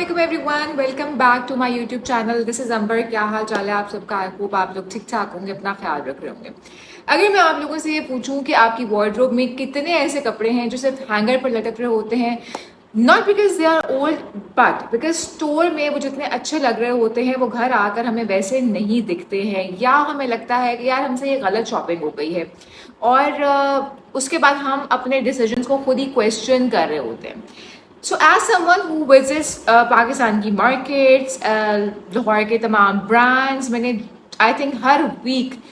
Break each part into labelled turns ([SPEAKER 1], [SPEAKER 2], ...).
[SPEAKER 1] अस्सलाम everyone, welcome back to my YouTube channel. This is Amber. क्या हाल चाल है आप सबका? आई होप आप लोग ठीक ठाक होंगे, अपना ख्याल रख रहे होंगे। अगर मैं आप लोगों से ये पूछूं कि आपकी वार्डरोब में कितने ऐसे कपड़े हैं जो सिर्फ हैंगर पर लटक रहे होते हैं, not because they are old but because store में वो जितने अच्छे लग रहे होते हैं वो घर आकर हमें वैसे नहीं दिखते हैं, या हमें लगता है कि यार हमसे ये गलत शॉपिंग हो गई है, और उसके बाद हम अपने डिसीजंस को खुद ही क्वेश्चन कर रहे होते हैं। So as someone who visits Pakistan की मार्केट्स, लाहौर के तमाम ब्रांड्स, मैंने आई थिंक हर वीक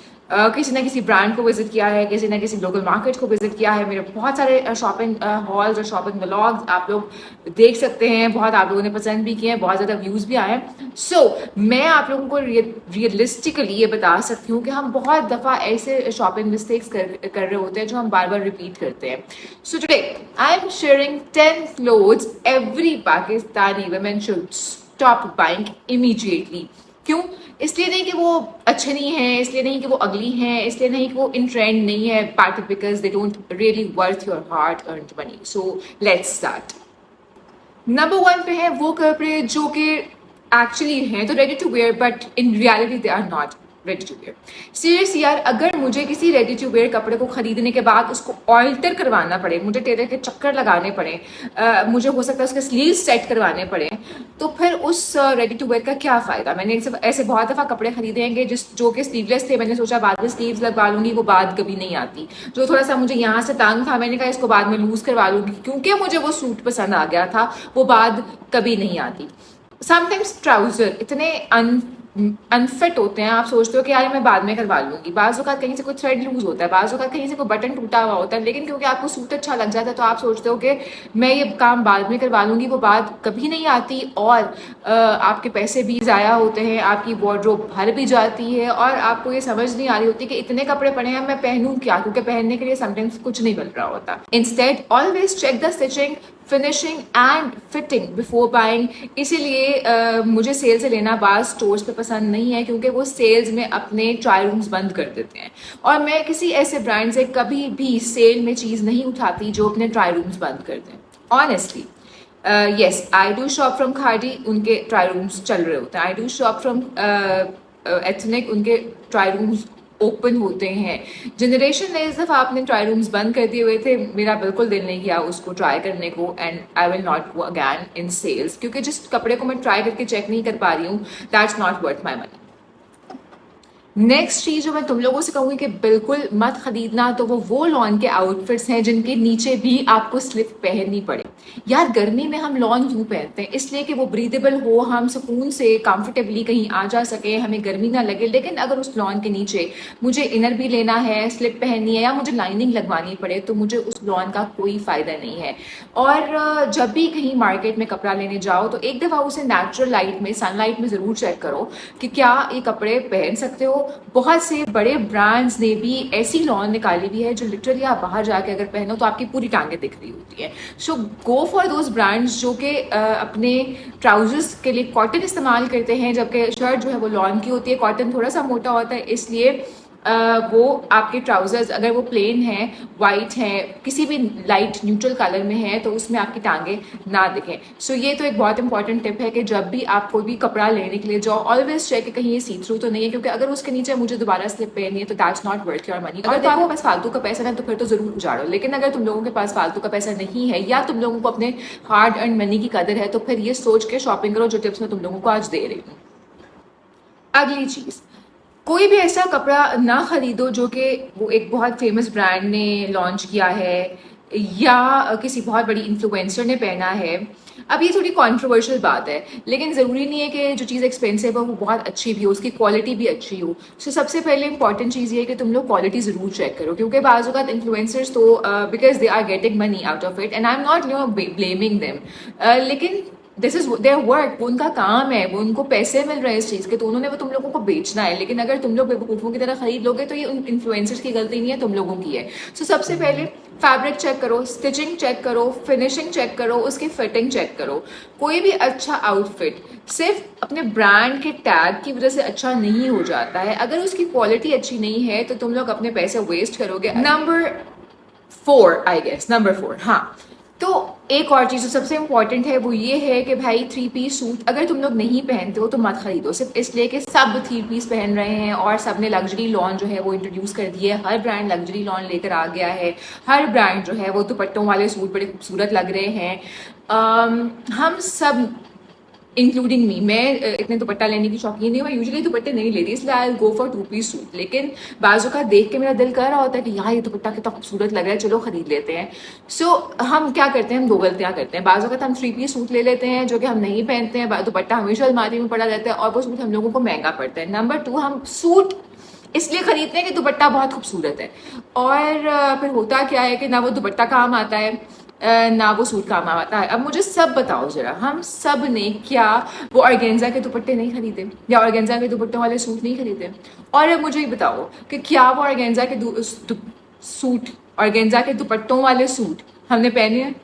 [SPEAKER 1] किसी ना किसी ब्रांड को विजिट किया है, किसी ना किसी लोकल मार्केट को विजिट किया है। मेरे बहुत सारे शॉपिंग हॉल्स और शॉपिंग व्लॉग्स आप लोग देख सकते हैं, बहुत आप लोगों ने पसंद भी किए हैं, बहुत ज़्यादा व्यूज़ भी आए हैं। सो मैं आप लोगों को रियलिस्टिकली ये बता सकती हूँ कि हम बहुत दफ़ा ऐसे शॉपिंग मिस्टेक्स कर रहे होते हैं जो हम बार बार रिपीट करते हैं। So today I am sharing 10 clothes every Pakistani women should stop buying immediately. क्यों? इसलिए नहीं कि वो अच्छे नहीं हैं, इसलिए नहीं कि वो अगली हैं, इसलिए नहीं कि वो इन ट्रेंड नहीं है, but because they don't really worth your hard earned money. So let's start. Number 1 पे है वो कपड़े जो कि एक्चुअली हैं तो ready to wear, but in reality they are not ready to wear. Serious यार, अगर मुझे किसी रेडी टू वेयर कपड़े को खरीदने के बाद उसको ऑल्टर करवाना पड़े, मुझे टेलर के चक्कर लगाने पड़े, मुझे हो सकता है उसके स्लीव सेट करवाने पड़े, तो फिर उस रेडी टू वेयर का क्या फ़ायदा। मैंने ऐसे बहुत दफ़ा कपड़े खरीदे हैं जो कि स्लीवलेस थे, मैंने सोचा बाद में स्लीव्स लगवा लूँगी, वो बात कभी नहीं आती। जो थोड़ा सा मुझे यहाँ से तंग था, मैंने कहा इसको बाद में लूज़ करवा लूँगी, क्योंकि मुझे वो सूट पसंद आ गया था, वो बात कभी नहीं आती। समटाइम्स ट्राउज़र इतने अनफिट होते हैं, आप सोचते हो कि यार मैं बाद में करवा लूंगी। बाज़ औक़ात कहीं से कोई थ्रेड लूज होता है, बाज़ औक़ात कहीं से कोई बटन टूटा हुआ होता है, लेकिन क्योंकि आपको सूट अच्छा लग जाता है तो आप सोचते हो कि मैं ये काम बाद में करवा लूंगी, वो बात कभी नहीं आती, और आपके पैसे भी ज़ाया होते हैं, आपकी वार्डरोब भर भी जाती है, और आपको ये समझ नहीं आ रही होती कि इतने कपड़े पड़े हैं, मैं पहनूं क्या, क्योंकि पहनने के लिए समटाइम्स कुछ नहीं मिल रहा होता। Instead always check the stitching, finishing and fitting before buying. इसीलिए मुझे सेल से लेना बाज़ स्टोर्स पे पसंद नहीं है, क्योंकि वो सेल्स में अपने ट्रायल रूम्स बंद कर देते हैं, और मैं किसी ऐसे ब्रांड से कभी भी सेल में चीज़ नहीं उठाती जो अपने ट्रायल रूम्स बंद कर दें। Honestly yes, I do shop from khadi, उनके ट्रायल रूम्स चल रहे होते हैं। I do shop from ethnic, उनके ट्रायल रूम्स ओपन होते हैं। जनरेशन ने इस दफ़ा अपने ट्राई रूम्स बंद कर दिए हुए थे, मेरा बिल्कुल दिल नहीं किया उसको ट्राई करने को, and I will not go again in sales, क्योंकि जिस कपड़े को मैं ट्राई करके चेक नहीं कर पा रही हूँ, that's not worth my money. Next चीज़ जो मैं तुम लोगों से कहूँगी कि बिल्कुल मत खरीदना, तो वो लॉन के आउटफिट्स हैं जिनके नीचे भी आपको स्लिप पहननी पड़े। यार गर्मी में हम लॉन क्यों पहनते हैं? इसलिए कि वो ब्रीदेबल हो, हम सुकून से कंफर्टेबली कहीं आ जा सके, हमें गर्मी ना लगे। लेकिन अगर उस लॉन के नीचे मुझे इनर भी लेना है, स्लिप पहननी है, या मुझे लाइनिंग लगवानी पड़े, तो मुझे उस लॉन का कोई फ़ायदा नहीं है। और जब भी कहीं मार्केट में कपड़ा लेने जाओ तो एक दफ़ा उसे नेचुरल लाइट में, सनलाइट में ज़रूर चेक करो कि क्या ये कपड़े पहन सकते हो। बहुत से बड़े ब्रांड्स ने भी ऐसी लॉन निकाली हुई है जो लिटरली आप बाहर जाके अगर पहनो तो आपकी पूरी टांगें दिख रही होती है। सो गो फॉर दोज ब्रांड्स जो कि अपने ट्राउजर्स के लिए कॉटन इस्तेमाल करते हैं, जबकि शर्ट जो है वो लॉन की होती है। कॉटन थोड़ा सा मोटा होता है, इसलिए वो आपके ट्राउजर्स अगर वो प्लेन हैं, वाइट हैं, किसी भी लाइट न्यूट्रल कलर में है, तो उसमें आपकी टांगें ना दिखें। सो ये तो एक बहुत इंपॉर्टेंट टिप है कि जब भी आप कोई भी कपड़ा लेने के लिए जाओ, ऑलवेज चेक कि कहीं ये सी थ्रू तो नहीं है, क्योंकि अगर उसके नीचे मुझे दोबारा स्लिप पहननी है तो that's not worth your money. अगर तो आपके पास फालतू का पैसा है तो फिर तो ज़रूर उजाड़ो, लेकिन अगर तुम लोगों के पास फालतू का पैसा नहीं है, या तुम लोगों को अपने हार्ड अर्न मनी की कदर है, तो फिर ये सोच के शॉपिंग करो जो टिप्स मैं तुम लोगों को आज दे रही हूँ। अगली चीज़, कोई भी ऐसा कपड़ा ना खरीदो जो कि वो एक बहुत फेमस ब्रांड ने लॉन्च किया है, या किसी बहुत बड़ी इन्फ्लुएंसर ने पहना है। अब ये थोड़ी कंट्रोवर्शियल बात है, लेकिन ज़रूरी नहीं है कि जो चीज़ एक्सपेंसिव हो वो बहुत अच्छी भी हो, उसकी क्वालिटी भी अच्छी हो। सो सबसे पहले इंपॉर्टेंट चीज़ ये है कि तुम लोग क्वालिटी ज़रूर चेक करो, क्योंकि बाज़ औक़ात इन्फ्लुएंसर्स तो because they are getting money out of it, and I am not blaming them, लेकिन दिस इज देयर वर्क, वो उनका काम है, वो उनको पैसे मिल रहे हैं इस चीज़ के, तो उन्होंने वो तुम लोगों को बेचना है। लेकिन अगर तुम लोग बेवकूफ़ों की तरह खरीद लोगे तो ये उन इन्फ्लुएंसर्स की गलती नहीं है, तुम लोगों की है। सो सबसे पहले फैब्रिक चेक करो, स्टिचिंग चेक करो, फिनिशिंग चेक करो, उसकी फिटिंग चेक करो। कोई भी अच्छा आउटफिट सिर्फ अपने ब्रांड के टैग की वजह से अच्छा नहीं हो जाता है। अगर उसकी क्वालिटी अच्छी नहीं है तो तुम लोग अपने पैसे वेस्ट करोगे। नंबर 4, हाँ, तो एक और चीज़ जो सबसे इम्पॉर्टेंट है वो ये है कि भाई 3 पीस सूट अगर तुम लोग नहीं पहनते हो तो मत खरीदो, सिर्फ इसलिए कि सब 3 पीस पहन रहे हैं और सब ने लग्जरी लॉन जो है वो इंट्रोड्यूस कर दिया है। हर ब्रांड लग्जरी लॉन लेकर आ गया है, हर ब्रांड जो है वो दुपट्टों वाले सूट बड़े खूबसूरत लग रहे हैं। हम सब इंक्लूडिंग मी, मैं इतने दुपट्टा लेने की शौकीन नहीं हूँ, मैं यूजुअली दुपट्टे नहीं लेती, इसलिए आई गो फॉर 2 पीस सूट। लेकिन बाजू का देख के मेरा दिल कर रहा होता है कि यार ये दुपट्टा कितना खूबसूरत लग रहा है, चलो खरीद लेते हैं। हम क्या करते हैं, हम दो गलतियाँ करते हैं। बाजू का हम 3 पीस सूट ले लेते हैं जो कि हम नहीं पहनते हैं, दुपट्टा हमेशा अलमारी में पड़ा रहता है और वो सूट हम लोगों को महंगा पड़ता है। नंबर 2, हम सूट इसलिए खरीदते हैं कि दुपट्टा बहुत खूबसूरत है, और फिर होता क्या है कि ना वो दुपट्टा काम आता है ना वो सूट काम आता है। अब मुझे सब बताओ जरा, हम सब ने क्या वो ऑर्गेन्जा के दुपट्टे नहीं खरीदे या ऑर्गेन्जा के दुपट्टों वाले सूट नहीं खरीदे? और अब मुझे ये बताओ कि क्या वो ऑर्गेन्जा के सूट, ऑर्गेन्जा के दुपट्टों वाले सूट हमने पहने हैं?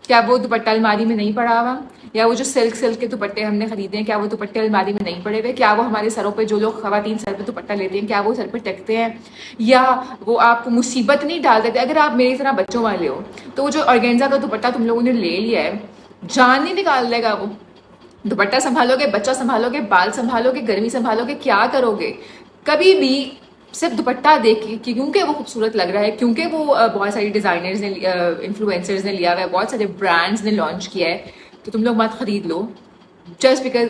[SPEAKER 1] क्या वो दुपट्टा अलमारी में नहीं पड़ा हुआ? या वो जो सिल्क के दुपट्टे हमने खरीदे हैं, क्या वो दुपट्टे अलमारी में नहीं पड़े हुए? क्या वो हमारे सरों पे, जो लोग खवातीन सर पे दुपट्टा लेते हैं, क्या वो सर पे टकते हैं? या वो आपको मुसीबत नहीं डाल देते? अगर आप मेरी तरह बच्चों वाले हो तो वो जो ऑर्गेन्जा का दुपट्टा तुम लोगों ने ले लिया है, जान नहीं निकाल देगा वो? दुपट्टा संभालोगे, बच्चा संभालोगे, बाल संभालोगे, गर्मी संभालोगे, क्या करोगे? कभी भी सिर्फ दुपट्टा देख के, क्योंकि वो खूबसूरत लग रहा है, क्योंकि वो बहुत सारी डिजाइनर्स ने, इन्फ्लुएंसर्स ने लिया हुआ है, बहुत सारे ब्रांड्स ने लॉन्च किया है, तो तुम लोग मत खरीद लो जस्ट बिकॉज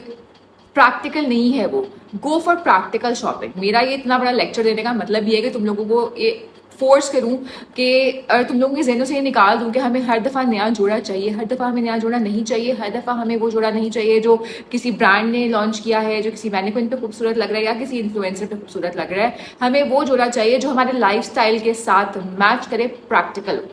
[SPEAKER 1] प्रैक्टिकल नहीं है वो। Go for practical shopping. मेरा ये इतना बड़ा लेक्चर देने का मतलब ये है कि तुम लोगों को ये फोर्स करूं कि तुम लोगों के जहनों से ये निकाल दूं कि हमें हर दफ़ा नया जोड़ा चाहिए, हर दफ़ा हमें नया जोड़ा नहीं चाहिए, हर दफ़ा हमें वो जोड़ा नहीं चाहिए जो किसी ब्रांड ने लॉन्च किया है, जो किसी मैनिक्विन पे खूबसूरत लग रहा है या किसी इन्फ्लुएंसर पे खूबसूरत लग रहा है। हमें वो जोड़ा चाहिए जो हमारे लाइफस्टाइल के साथ मैच करे, प्रैक्टिकल हो।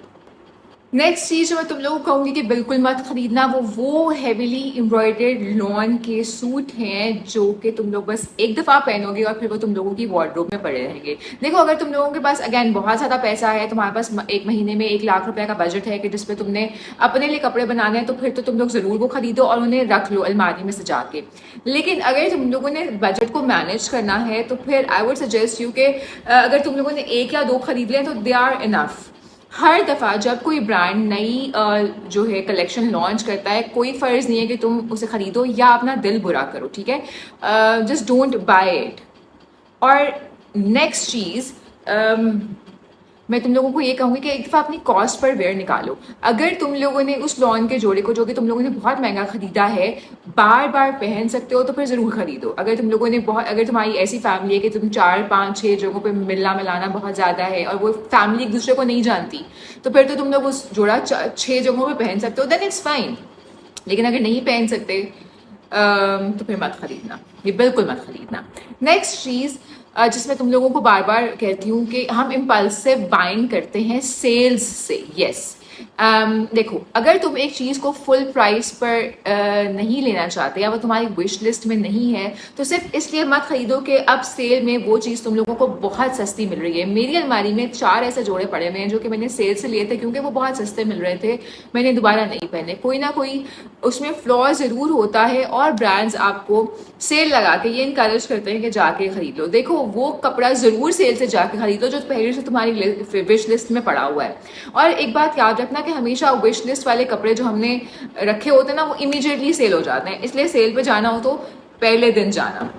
[SPEAKER 1] नेक्स्ट चीज़ जो मैं तुम लोगों को कहूँगी कि बिल्कुल मत खरीदना, वो हैवीली एम्ब्रॉयडर्ड लॉन के सूट हैं जो कि तुम लोग बस एक दफ़ा पहनोगे और फिर वो तुम लोगों की वार्डरोब में पड़े रहेंगे। देखो, अगर तुम लोगों के पास अगेन बहुत ज़्यादा पैसा है, तुम्हारे पास एक महीने में 1 लाख रुपए का बजट है कि जिसपे तुमने अपने लिए कपड़े बनाने हैं, तो फिर तो तुम लोग ज़रूर वो खरीदो और उन्हें रख लो अलमारी में सजा के। लेकिन अगर तुम लोगों ने बजट को मैनेज करना है तो फिर आई वुड सजेस्ट यू कि अगर तुम लोगों ने 1 या 2 खरीद लें तो दे आर इनफ। हर दफ़ा जब कोई ब्रांड नई जो है कलेक्शन लॉन्च करता है, कोई फ़र्ज़ नहीं है कि तुम उसे ख़रीदो या अपना दिल बुरा करो, ठीक है? Just don't buy it. और नेक्स्ट चीज़, मैं तुम लोगों को ये कहूँगी कि एक दफ़ा अपनी कॉस्ट पर वेयर निकालो। अगर तुम लोगों ने उस लॉन के जोड़े को, जो कि तुम लोगों ने बहुत महंगा खरीदा है, बार बार पहन सकते हो तो फिर ज़रूर खरीदो। अगर तुम लोगों ने अगर तुम्हारी ऐसी फैमिली है कि तुम 4, 5, 6 जगहों पे मिलना मिलाना बहुत ज़्यादा है और वो फैमिली एक दूसरे को नहीं जानती, तो फिर तो तुम लोग उस जोड़ा 6 जगहों पर पहन सकते हो, देन इट्स फाइन। लेकिन अगर नहीं पहन सकते तो फिर मत खरीदना, ये बिल्कुल मत खरीदना। नेक्स्ट चीज़ जिसमें तुम लोगों को बार बार कहती हूँ कि हम इम्पल्सिव बाइंग करते हैं सेल्स से। यस, देखो, अगर तुम एक चीज़ को फुल प्राइस पर नहीं लेना चाहते या वो तुम्हारी विश लिस्ट में नहीं है, तो सिर्फ इसलिए मत खरीदो कि अब सेल में वो चीज़ तुम लोगों को बहुत सस्ती मिल रही है। मेरी अलमारी में 4 ऐसे जोड़े पड़े हुए हैं जो कि मैंने सेल से लिए थे क्योंकि वो बहुत सस्ते मिल रहे थे, मैंने दोबारा नहीं पहने। कोई ना कोई उसमें फ्लॉ ज़रूर होता है और ब्रांड्स आपको सेल लगा के ये इनकरेज करते हैं कि जाके खरीद लो। देखो, वो कपड़ा ज़रूर सेल से जाके खरीद लो जो पहले से तुम्हारी विश लिस्ट में पड़ा हुआ है। और एक बात याद रखना कि हमेशा विश लिस्ट वाले कपड़े जो हमने रखे होते हैं ना, वो इमीडिएटली सेल हो जाते हैं, इसलिए सेल पे जाना हो तो पहले दिन जाना।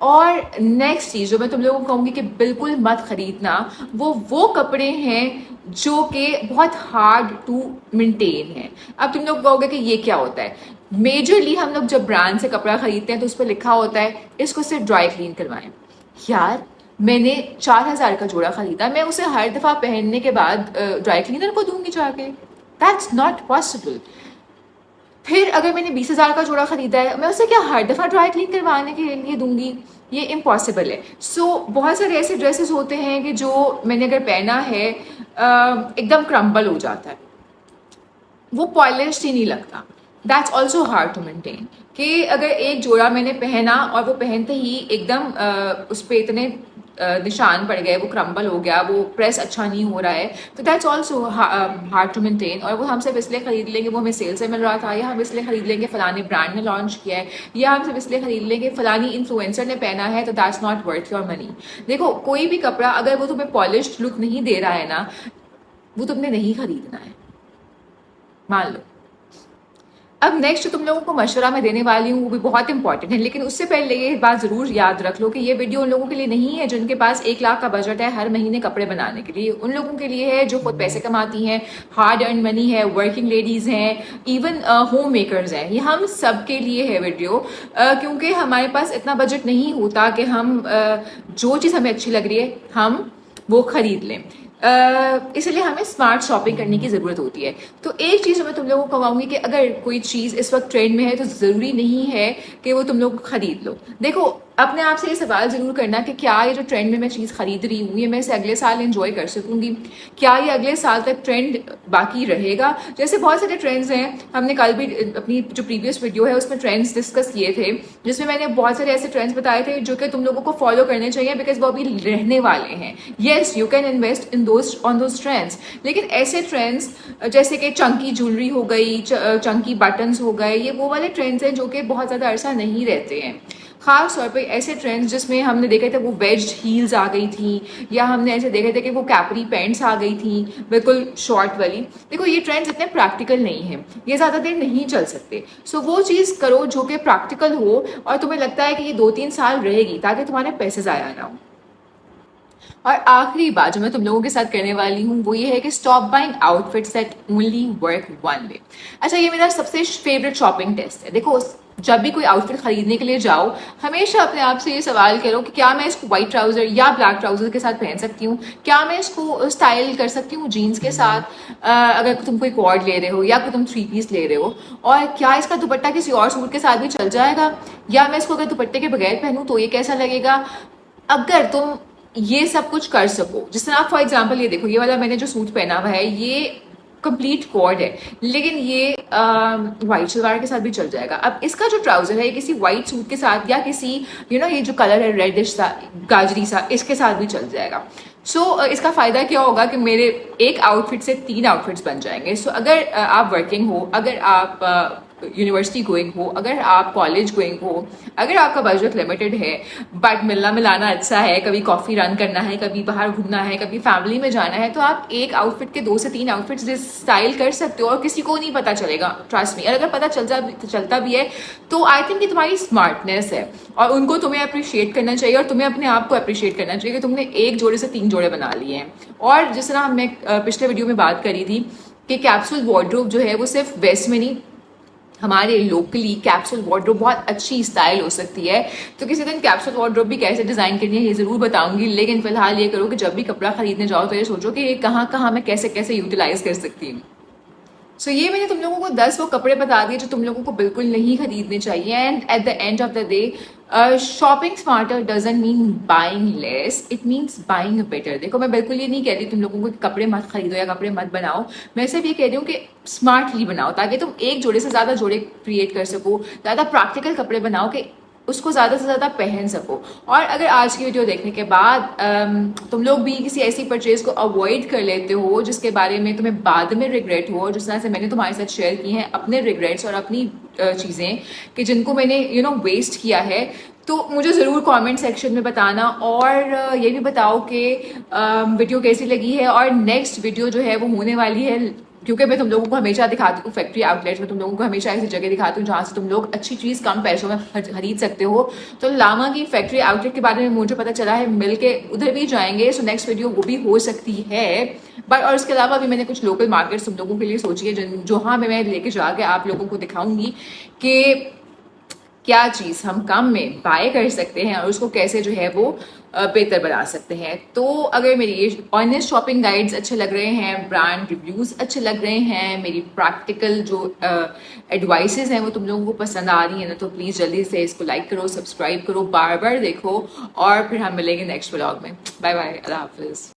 [SPEAKER 1] और नेक्स्ट चीज़ जो मैं तुम लोगों को कहूँगी कि बिल्कुल मत खरीदना, वो कपड़े हैं जो कि बहुत हार्ड टू मेंटेन है। अब तुम लोग कहोगे कि ये क्या होता है? मेजरली हम लोग जब ब्रांड से कपड़ा खरीदते हैं तो उस पर लिखा होता है इसको सिर्फ ड्राई क्लीन करवाएं। यार, मैंने 4000 का जोड़ा खरीदा, मैं उसे हर दफ़ा पहनने के बाद ड्राई क्लीनर को दूंगी जाके? That's not possible. फिर अगर मैंने 20,000 का जोड़ा खरीदा है, मैं उसे क्या हर दफ़ा ड्राई क्लीन करवाने के लिए दूंगी? ये इम्पॉसिबल है। सो बहुत सारे ऐसे ड्रेसेस होते हैं कि जो मैंने अगर पहना है एकदम क्रम्बल हो जाता है, वो पॉलिश्ड ही नहीं लगता। That's also hard to maintain. कि अगर एक जोड़ा मैंने पहना और वो पहनते ही एकदम उस पर इतने निशान पड़ गए, वो क्रम्बल हो गया, वो प्रेस अच्छा नहीं हो रहा है, तो that's also hard to maintain. और वो हम सिर्फ इसलिए खरीद लेंगे वो हमें सेल से मिल रहा था, या हम इसलिए खरीद लेंगे फलाने ब्रांड ने लॉन्च किया है, या हम सिर्फ इसलिए खरीद लेंगे फलानी इन्फ्लुएंसर ने पहना है, तो that's not worth your money. देखो, कोई भी कपड़ा अगर वो तुम्हें पॉलिश्ड लुक नहीं दे रहा है ना, वो तुमने नहीं खरीदना है, मान लो। अब नेक्स्ट तुम लोगों को मशवरा मैं देने वाली हूँ वो भी बहुत इंपॉर्टेंट है, लेकिन उससे पहले ये बात जरूर याद रख लो कि ये वीडियो उन लोगों के लिए नहीं है जिनके पास 1 लाख का बजट है हर महीने कपड़े बनाने के लिए। उन लोगों के लिए है जो खुद पैसे कमाती हैं, हार्ड अर्न मनी है, वर्किंग लेडीज हैं, इवन होम मेकर्स हैं। ये हम सब के लिए है वीडियो, क्योंकि हमारे पास इतना बजट नहीं होता कि हम जो चीज़ हमें अच्छी लग रही है हम वो खरीद लें। इसलिए हमें स्मार्ट शॉपिंग करने की ज़रूरत होती है। तो एक चीज़ मैं तुम लोगों को कहूँगी कि अगर कोई चीज़ इस वक्त ट्रेंड में है तो ज़रूरी नहीं है कि वो तुम लोग खरीद लो। देखो अपने आप से ये सवाल ज़रूर करना कि क्या ये जो ट्रेंड में मैं चीज़ खरीद रही हूँ ये मैं इसे अगले साल एंजॉय कर सकूँगी, क्या ये अगले साल तक ट्रेंड बाकी रहेगा। जैसे बहुत सारे ट्रेंड्स हैं, हमने कल भी अपनी जो प्रीवियस वीडियो है उसमें ट्रेंड्स डिस्कस किए थे, जिसमें मैंने बहुत सारे ऐसे ट्रेंड्स बताए थे जो कि तुम लोगों को फॉलो करने चाहिए बिकॉज वो अभी रहने वाले हैं। Yes you can invest in on those trends, लेकिन ऐसे ट्रेंड्स जैसे कि चंकी ज्वेलरी हो गई, चंकी बटन्स हो गए, ये वो वाले ट्रेंड्स हैं जो कि बहुत ज़्यादा अरसा नहीं रहते हैं। खास तौर पे ऐसे ट्रेंड्स जिसमें हमने देखा था वो वेज्ड हील्स आ गई थी, या हमने ऐसे देखा था कि वो कैपरी पैंट्स आ गई थी बिल्कुल शॉर्ट वाली। देखो ये ट्रेंड्स इतने प्रैक्टिकल नहीं है, ये ज़्यादा देर नहीं चल सकते। सो वो चीज़ करो जो कि प्रैक्टिकल हो और तुम्हें लगता है कि ये 2-3 साल रहेगी, ताकि तुम्हारे पैसे ज़ाया ना हो। और आखिरी बात जो मैं तुम लोगों के साथ करने वाली हूँ वो ये है कि stop buying outfits that only work one way. अच्छा ये मेरा सबसे फेवरेट शॉपिंग टेस्ट है। देखो जब भी कोई आउटफिट खरीदने के लिए जाओ हमेशा अपने आप से ये सवाल करो कि क्या मैं इसको व्हाइट ट्राउजर या ब्लैक ट्राउजर के साथ पहन सकती हूँ, क्या मैं इसको स्टाइल कर सकती हूँ जीन्स के साथ, अगर तुम कोई कॉर्ड ले रहे हो या तुम 3 पीस ले रहे हो, और क्या इसका दुपट्टा किसी और सूट के साथ भी चल जाएगा, या मैं इसको अगर दुपट्टे के बगैर पहनूं तो ये कैसा लगेगा। अगर तुम ये सब कुछ कर सको, जिस तरह आप फॉर एग्जाम्पल ये देखो, ये वाला मैंने जो सूट पहना हुआ है ये कंप्लीट कॉर्ड है, लेकिन ये व्हाइट शलवार के साथ भी चल जाएगा। अब इसका जो ट्राउजर है ये किसी व्हाइट सूट के साथ या किसी ये जो कलर है रेडिश सा गाजरी सा इसके साथ भी चल जाएगा। सो इसका फायदा क्या होगा कि मेरे एक आउटफिट से 3 आउटफिट्स बन जाएंगे। सो अगर आप वर्किंग हो, अगर आप यूनिवर्सिटी गोइंग हो, अगर आप कॉलेज गोइंग हो, अगर आपका बजट लिमिटेड है बट मिलना मिलाना अच्छा है, कभी कॉफ़ी रन करना है, कभी बाहर घूमना है, कभी फैमिली में जाना है, तो आप एक आउटफिट के 2 से 3 आउटफिट्स स्टाइल कर सकते हो और किसी को नहीं पता चलेगा, ट्रस्ट मी। और अगर पता चलता भी है तो आई थिंक कि तुम्हारी स्मार्टनेस है और उनको तुम्हें अप्रिशिएट करना चाहिए और तुम्हें अपने आप को अप्रिशिएट करना चाहिए कि तुमने 1 जोड़े से 3 जोड़े बना लिए हैं। और जिस तरह हमने पिछले वीडियो में बात करी थी कि कैप्सूल वार्डरोब जो है वो सिर्फ वेस्ट में नहीं, हमारे लोकली कैप्सूल वार्डरोब बहुत अच्छी स्टाइल हो सकती है। तो किसी दिन कैप्सूल वार्डरोब भी कैसे डिज़ाइन करनी है ये ज़रूर बताऊंगी, लेकिन फिलहाल ये करो कि जब भी कपड़ा खरीदने जाओ तो ये सोचो कि ये कहाँ कहाँ मैं कैसे कैसे यूटिलाइज कर सकती हूँ। सो ये मैंने तुम लोगों को 10 वो कपड़े बता दिए जो तुम लोगों को बिल्कुल नहीं खरीदने चाहिए। And at the end of the day shopping smarter doesn't mean buying less, it means buying better. देखो मैं बिल्कुल ये नहीं कह रही तुम लोगों को कपड़े मत खरीदो या कपड़े मत बनाओ, मैं सिर्फ ये कह रही हूँ कि स्मार्टली बनाओ ताकि तुम एक जोड़े से ज़्यादा जोड़े क्रिएट कर सको, ज़्यादा प्रैक्टिकल कपड़े बनाओ कि उसको ज़्यादा से ज़्यादा पहन सको। और अगर आज की वीडियो देखने के बाद तुम लोग भी किसी ऐसी परचेज को अवॉइड कर लेते हो जिसके बारे में तुम्हें बाद में रिग्रेट हो, जिस तरह से मैंने तुम्हारे साथ शेयर की हैं अपने रिग्रेट्स और अपनी चीज़ें कि जिनको मैंने वेस्ट किया है, तो मुझे ज़रूर कमेंट सेक्शन में बताना और ये भी बताओ कि वीडियो कैसी लगी है। और नेक्स्ट वीडियो जो है वो होने वाली है, क्योंकि मैं तुम लोगों को हमेशा दिखाती हूँ फैक्ट्री आउटलेट्स में, तुम लोगों को हमेशा ऐसी जगह दिखाती हूँ जहाँ से तुम लोग अच्छी चीज़ कम पैसों में खरीद सकते हो। तो लामा की फैक्ट्री आउटलेट के बारे में मुझे पता चला है, मिल के उधर भी जाएंगे। सो नेक्स्ट वीडियो वो भी हो सकती है। बट और उसके अलावा भी मैंने कुछ लोकल मार्केट्स तुम लोगों के लिए सोची है जहाँ मैं लेके जाके आप लोगों को दिखाऊंगी कि क्या चीज़ हम कम में बाय कर सकते हैं और उसको कैसे जो है वो बेहतर बना सकते हैं। तो अगर मेरी ये ऑनेस्ट शॉपिंग गाइड्स अच्छे लग रहे हैं, ब्रांड रिव्यूज़ अच्छे लग रहे हैं, मेरी प्रैक्टिकल जो एडवाइसेस हैं वो तुम लोगों को पसंद आ रही है ना, तो प्लीज़ जल्दी से इसको लाइक करो, सब्सक्राइब करो, बार बार देखो और फिर हम मिलेंगे नेक्स्ट व्लॉग में। बाय बाय, अल्लाह हाफिज़।